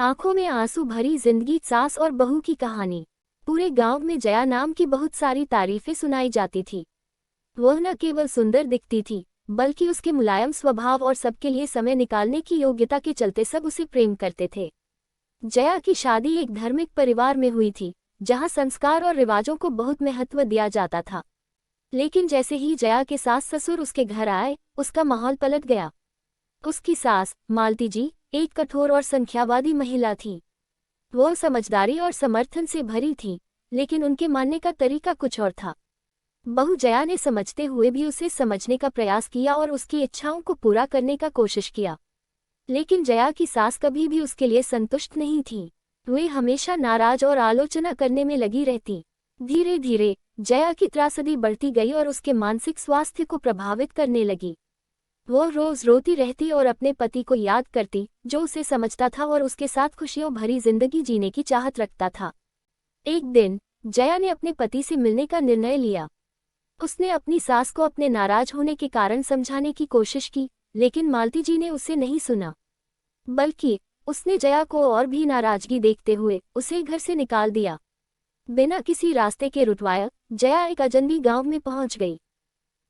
आंखों में आंसू भरी जिंदगी, सास और बहू की कहानी। पूरे गांव में जया नाम की बहुत सारी तारीफें सुनाई जाती थी। वह न केवल सुंदर दिखती थी, बल्कि उसके मुलायम स्वभाव और सबके लिए समय निकालने की योग्यता के चलते सब उसे प्रेम करते थे। जया की शादी एक धार्मिक परिवार में हुई थी, जहां संस्कार और रिवाजों को बहुत महत्व दिया जाता था। लेकिन जैसे ही जया के सास ससुर उसके घर आए, उसका माहौल पलट गया। उसकी सास मालती जी एक कठोर और संख्यावादी महिला थी। वह समझदारी और समर्थन से भरी थी, लेकिन उनके मानने का तरीका कुछ और था। बहू जया ने समझते हुए भी उसे समझने का प्रयास किया और उसकी इच्छाओं को पूरा करने का कोशिश किया। लेकिन जया की सास कभी भी उसके लिए संतुष्ट नहीं थी। वे हमेशा नाराज और आलोचना करने में लगी रहती। धीरे धीरे जया की त्रासदी बढ़ती गई और उसके मानसिक स्वास्थ्य को प्रभावित करने लगी। वह रोज रोती रहती और अपने पति को याद करती, जो उसे समझता था और उसके साथ खुशियों भरी जिंदगी जीने की चाहत रखता था। एक दिन जया ने अपने पति से मिलने का निर्णय लिया। उसने अपनी सास को अपने नाराज होने के कारण समझाने की कोशिश की, लेकिन मालती जी ने उसे नहीं सुना। बल्कि उसने जया को और भी नाराजगी देखते हुए उसे घर से निकाल दिया। बिना किसी रास्ते के रुटवाया जया एक अजनबी गांव में पहुंच गई।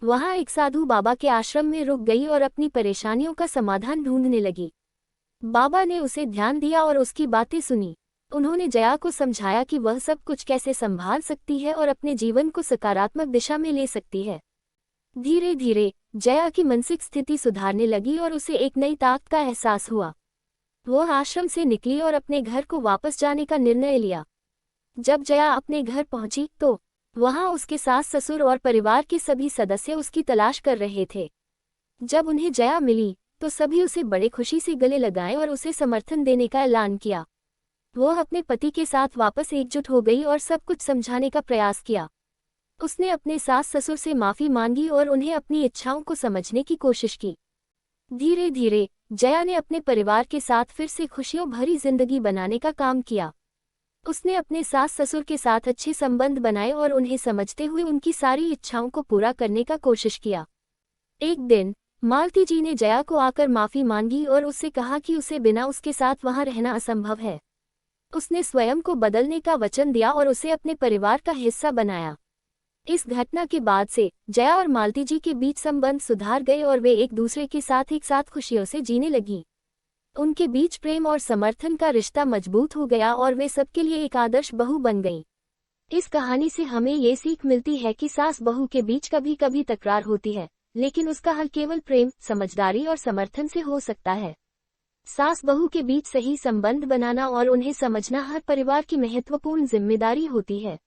वहां एक साधु बाबा के आश्रम में रुक गई और अपनी परेशानियों का समाधान ढूंढने लगी। बाबा ने उसे ध्यान दिया और उसकी बातें सुनी। उन्होंने जया को समझाया कि वह सब कुछ कैसे संभाल सकती है और अपने जीवन को सकारात्मक दिशा में ले सकती है। धीरे धीरे जया की मानसिक स्थिति सुधारने लगी और उसे एक नई ताकत का एहसास हुआ। वह आश्रम से निकली और अपने घर को वापस जाने का निर्णय लिया। जब जया अपने घर पहुंची तो वहां उसके सास ससुर और परिवार के सभी सदस्य उसकी तलाश कर रहे थे। जब उन्हें जया मिली तो सभी उसे बड़े खुशी से गले लगाए और उसे समर्थन देने का ऐलान किया। वह अपने पति के साथ वापस एकजुट हो गई और सब कुछ समझाने का प्रयास किया। उसने अपने सास ससुर से माफी मांगी और उन्हें अपनी इच्छाओं को समझने की कोशिश की। धीरे धीरे जया ने अपने परिवार के साथ फिर से खुशियों भरी जिंदगी बनाने का काम किया। उसने अपने सास ससुर के साथ अच्छे संबंध बनाए और उन्हें समझते हुए उनकी सारी इच्छाओं को पूरा करने का कोशिश किया। एक दिन मालती जी ने जया को आकर माफी मांगी और उससे कहा कि उसे बिना उसके साथ वहां रहना असंभव है। उसने स्वयं को बदलने का वचन दिया और उसे अपने परिवार का हिस्सा बनाया। इस घटना के बाद से जया और मालती जी के बीच संबंध सुधार गए और वे एक दूसरे के साथ एक साथ खुशियों से जीने लगी। उनके बीच प्रेम और समर्थन का रिश्ता मजबूत हो गया और वे सबके लिए एक आदर्श बहू बन गईं। इस कहानी से हमें ये सीख मिलती है कि सास बहू के बीच कभी कभी तकरार होती है, लेकिन उसका हल केवल प्रेम, समझदारी और समर्थन से हो सकता है। सास बहू के बीच सही संबंध बनाना और उन्हें समझना हर परिवार की महत्वपूर्ण जिम्मेदारी होती है।